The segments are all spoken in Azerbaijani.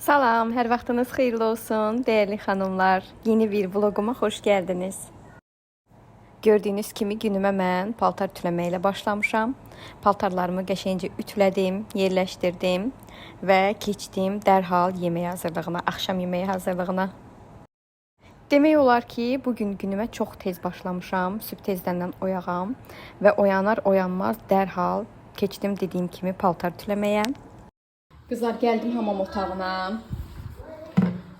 Salam, hər vaxtınız xeyirli olsun, değerli xanımlar. Yeni bir vloguma xoş gəldiniz. Gördüyünüz kimi günümə mən paltar ütüləməklə başlamışam. Paltarlarımı qəşəngcə ütülədim, yerləşdirdim və keçdim dərhal yemək hazırlığına, axşam yeməyi hazırlığına. Demək olar ki, bugün günümə çox tez başlamışam. Sübh tezdəndən oyağam və oyanar-oyanmaz dərhal keçdim dediyim kimi paltar ütüləməyə. Kızlar, geldim hamam otağına.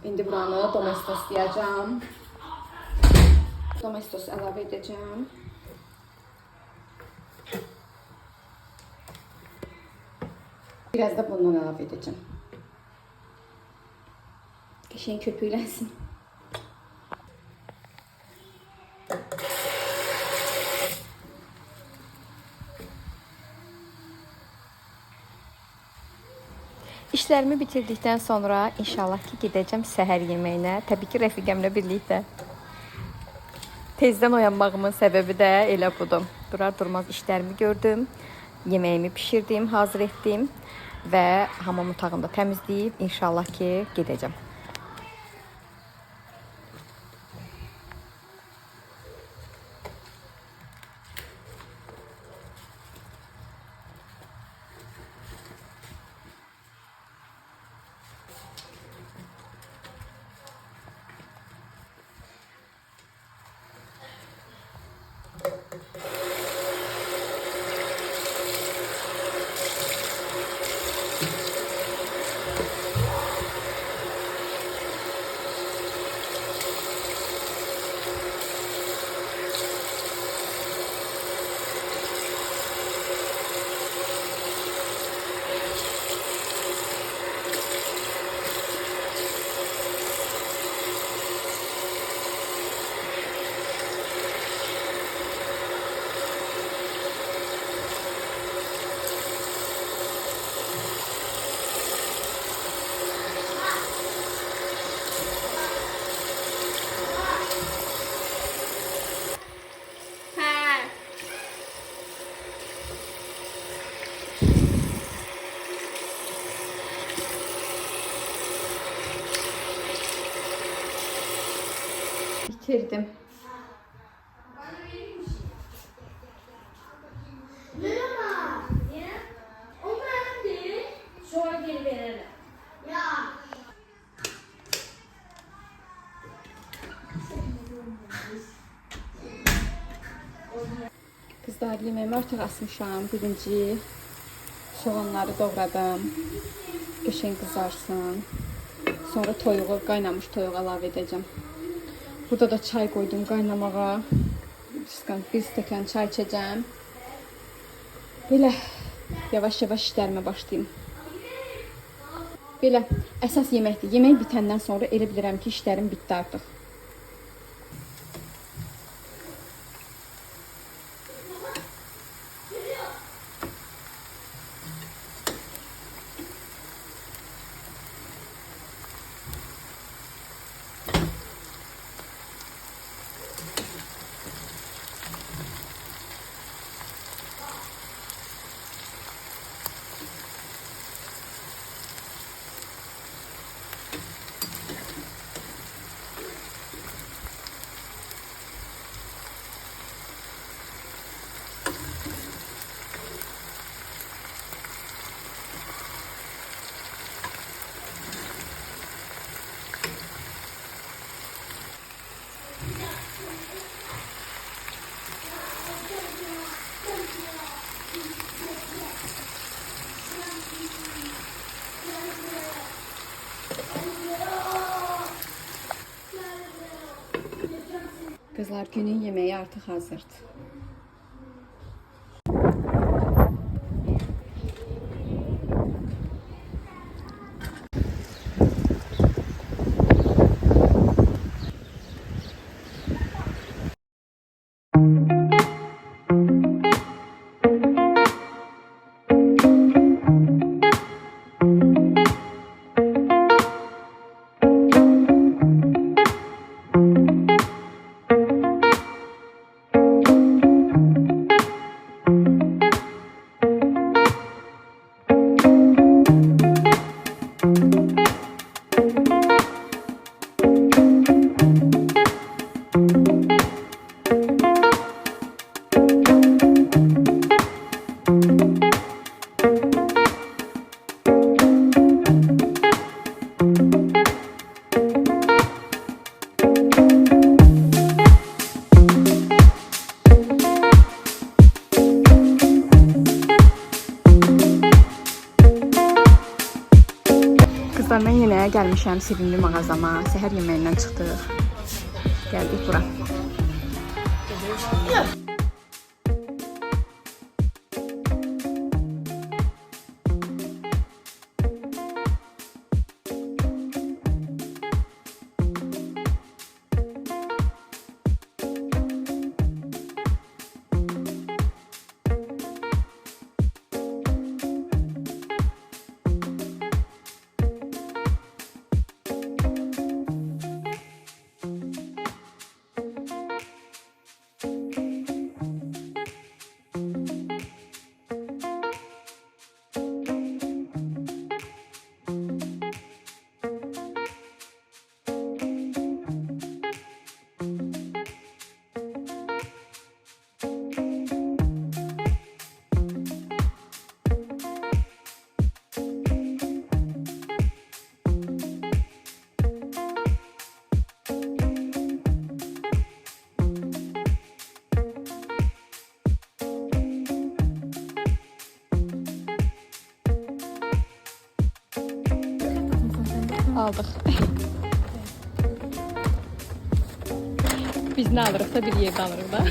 İndi buranı domestoslayacağım. Domestos əlavə edeceğim. Biraz da bundan əlavə edeceğim. Qəşəng köpüklənsin. İşlərimi bitirdikdən sonra inşallah ki gedəcəm səhər yeməyinə. Təbii ki rəfiqəmlə birlikdə. Tezdən oyanmağımın səbəbi də elə budur. Durar durmaz işlərimi gördüm. Yeməyimi pişirdim, hazır etdim və hamam otağında təmizləyib inşallah ki gedəcəm. Bitirdim. Kızlar, yemeğimi artıq asmışam. Birinci soğanları doğradım. Qəşəng kızarsın. Sonra toyuğu, qaynamış toyuğu əlavə edəcəm. Burada da çay koydum qaynamağa. Bir stəkan çay içəcəm. Belə yavaş-yavaş işlərimə başlayayım. Belə əsas yeməkdir. Yemək bitəndən sonra elə bilirəm ki, işlərim bitdi artıq. Kızlar, günün yemeği artık hazırdır. Kızlar, mən yenə gəlmişəm sevimli mağazama. Səhər yeməyindən çıxdıq. Gəldik bura. Aldık. Biz ne alırıqsa bir yerdə alırıq da.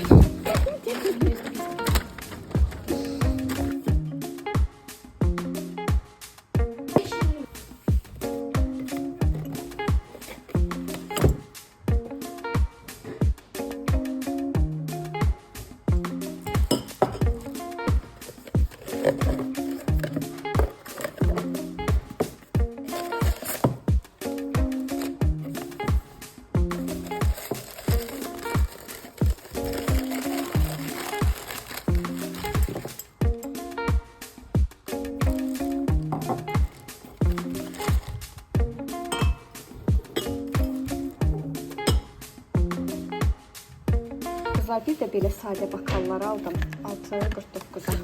Kızlar, bir də belə sadə bakallar aldım. 6.49'a.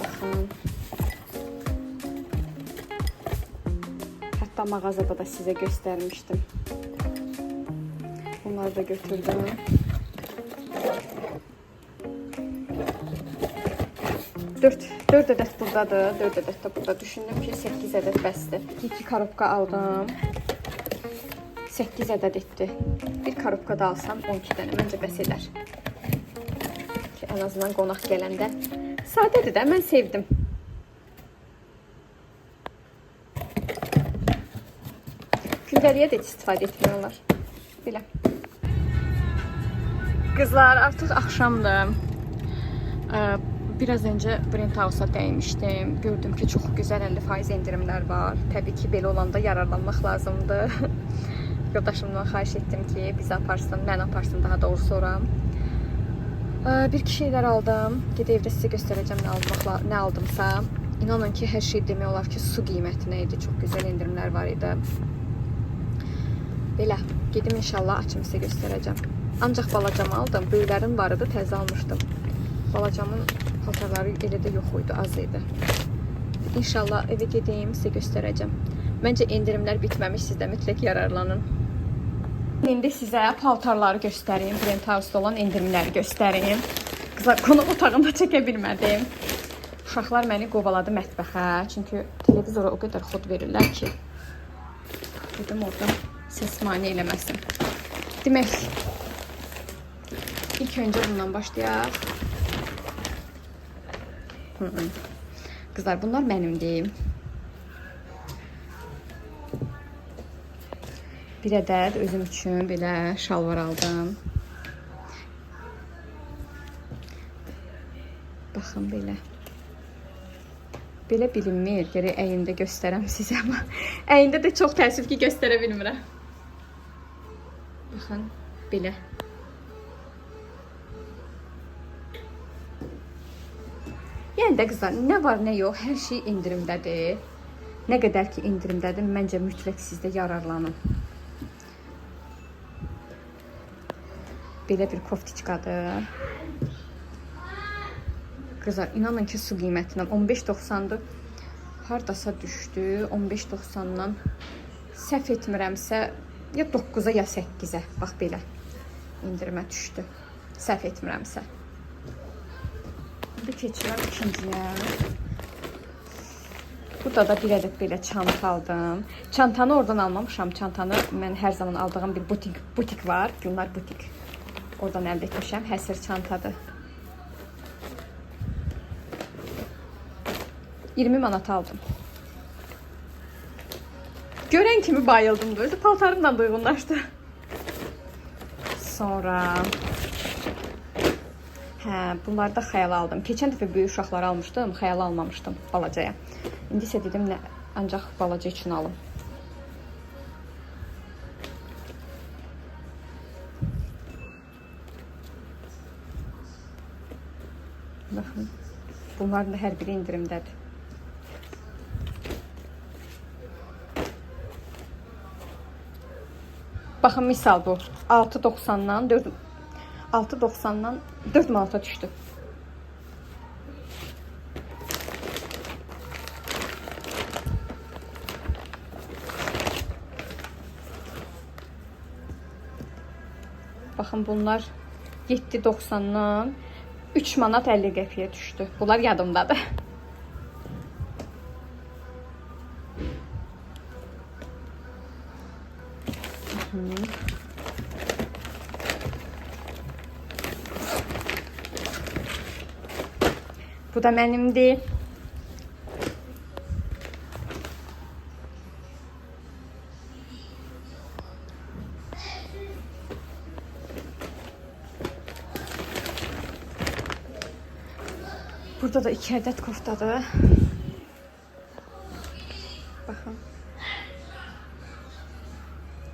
Baxın. Hətta mağazada da sizə göstərmişdim. Bunları da götürdüm. Dörd ədəd buradadır. 4 ədəd də burada. Düşündüm ki 8 ədəd bəsdir. 2 korobka aldım. 8 ədəd etdi. Bir korobka da alsam 12 dənə məncə bəs edər. Ki ən azından qonaq gələndə. Sadədir də, mən sevdim. Gündəliyə də istifadə etmiyorlar. Belə. Kızlar, artıq axşamdır. Biraz önce Brent House'a değmiştim. Gördüm ki çok güzel 50% indirimler var. Tabii ki belə olanda yararlanmaq lazımdır. Yoldaşımdan xahiş etdim ki bizi aparsın, mən aparsın daha doğrusu sonra. Bir iki şeyler aldım. Gedib evdə sizə göstərəcəm nə aldımsa. İnanın ki her şey demək olar ki su qiymətinə idi. Çok güzel indirimler var idi. Belə, gedim inşallah açım sizə göstərəcəm. Ancaq balacamı aldım. Böyüklərin var idi, təzə almışdım. Balacamın paltarları elə də yox idi, az idi. İnşallah evə gedeyim, sizə göstərəcəm. Məncə indirimlər bitməmiş, siz də mütləq yararlanın. İndi sizə paltarları göstəreyim, Brent House'da olan indirimləri göstəreyim. Qızlar, qonaq otağında çəkə bilmədim. Uşaqlar məni qovaladı mətbəxə, çünki televizora o qədər xod verirlər ki. Dedim orada ses mane eləməsin. Demək, İlk önce bundan başlayaq. Kızlar, bunlar mənimdir. Bir ədəd özüm üçün belə şalvar aldım. Baxın belə. Belə bilinmir. Gərək əyində göstərəm sizə, amma əyində də çox təəssüf ki, göstərə bilmirəm. Baxın, belə. Yəni də qızlar, nə var, nə yox, hər şey indirimdədir. Nə qədər ki indirimdədir, məncə mütləq siz də yararlanın. Belə bir koftiçkadır. Qızlar, inanın ki, su qiymətindən 15.90-dır. Hardasa düşdü. 15.90-dan səhv etmirəmsə, ya 9-a ya 8-ə. Bax belə indirimə düşdü. Səhv etmirəmsə. Bir keçirəm ikinciyə. Burada da bir ədəd belə çanta aldım. Çantanı oradan almamışam. Çantanı mən hər zaman aldığım bir butik var. Gülnar butik. Oradan əldə etmişəm. Həsir çantadır. 20 manat aldım. Görən kimi bayıldım da. Özü paltarımla da uyğunlaşdı. Sonra bunları da xəyal aldım. Keçən dəfə böyük uşaqları almışdım. Xəyal almamışdım balacaya. İndi isə dedim, ancaq balaca üçün alım. Baxın. Bunların da hər biri indirimdədir. Baxın, misal bu 6.90-dan 4 manata düşdü. Baxın, bunlar 7.90-dan 3 manat 50 qəpiyə düşdü. Bunlar yadımdadır. Bu da mənimdir. Burada da 2 ədəd koftadır. Baxın.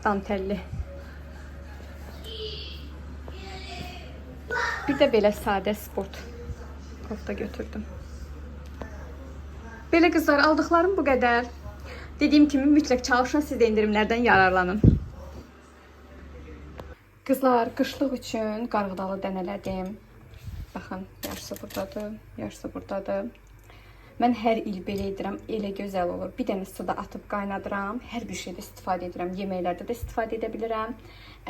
Dantelli. Bir də belə sadə sport kofta götürdüm. Belə qızlar, aldıqlarım bu qədər. Dediyim kimi mütləq çalışın, siz də indirimlərdən yararlanın. Qızlar, qışlıq üçün qarğıdalı dənələdim. Baxın, yarısı buradadır, yarısı buradadır. Mən hər il belə edirəm, elə gözəl olur. Bir dənə suda atıb qaynadıram. Hər bir şeydə istifadə edirəm. Yeməklərdə də istifadə edə bilirəm.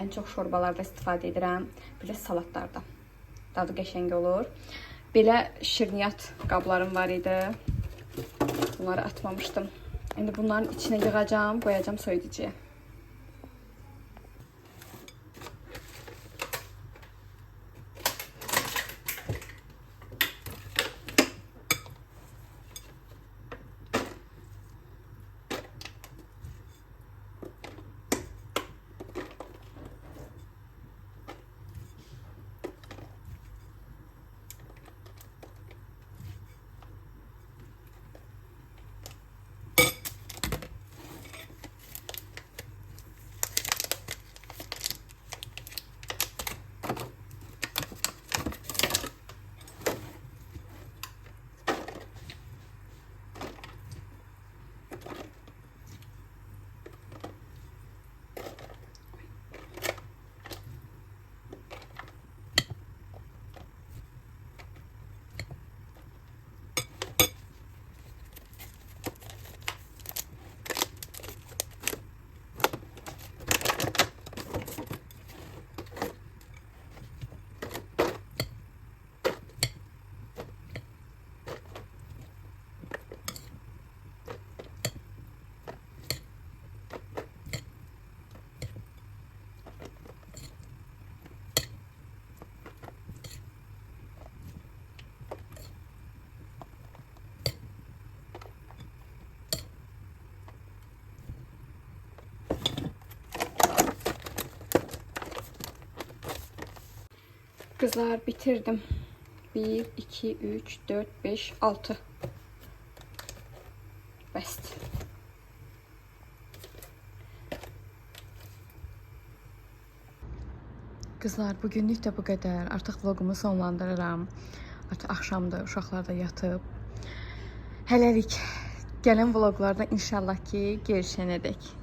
Ən çox şorbalarda istifadə edirəm. Belə salatlarda. Dadı qəşəng olur. Belə şirniyyat qablarım var idi. Bunları atmamışdım. İndi bunların içine yığacağım, qoyacağım soyuducuya. Kızlar bitirdim. 1, 2, 3, 4, 5, 6. Bəsdir. Kızlar, bugünlük də bu qədər. Artıq vlogumu sonlandırıram. Artıq axşamdır, uşaqlar da yatıb. Hələlik gələn vloqlarda inşallah ki, görüşənədək.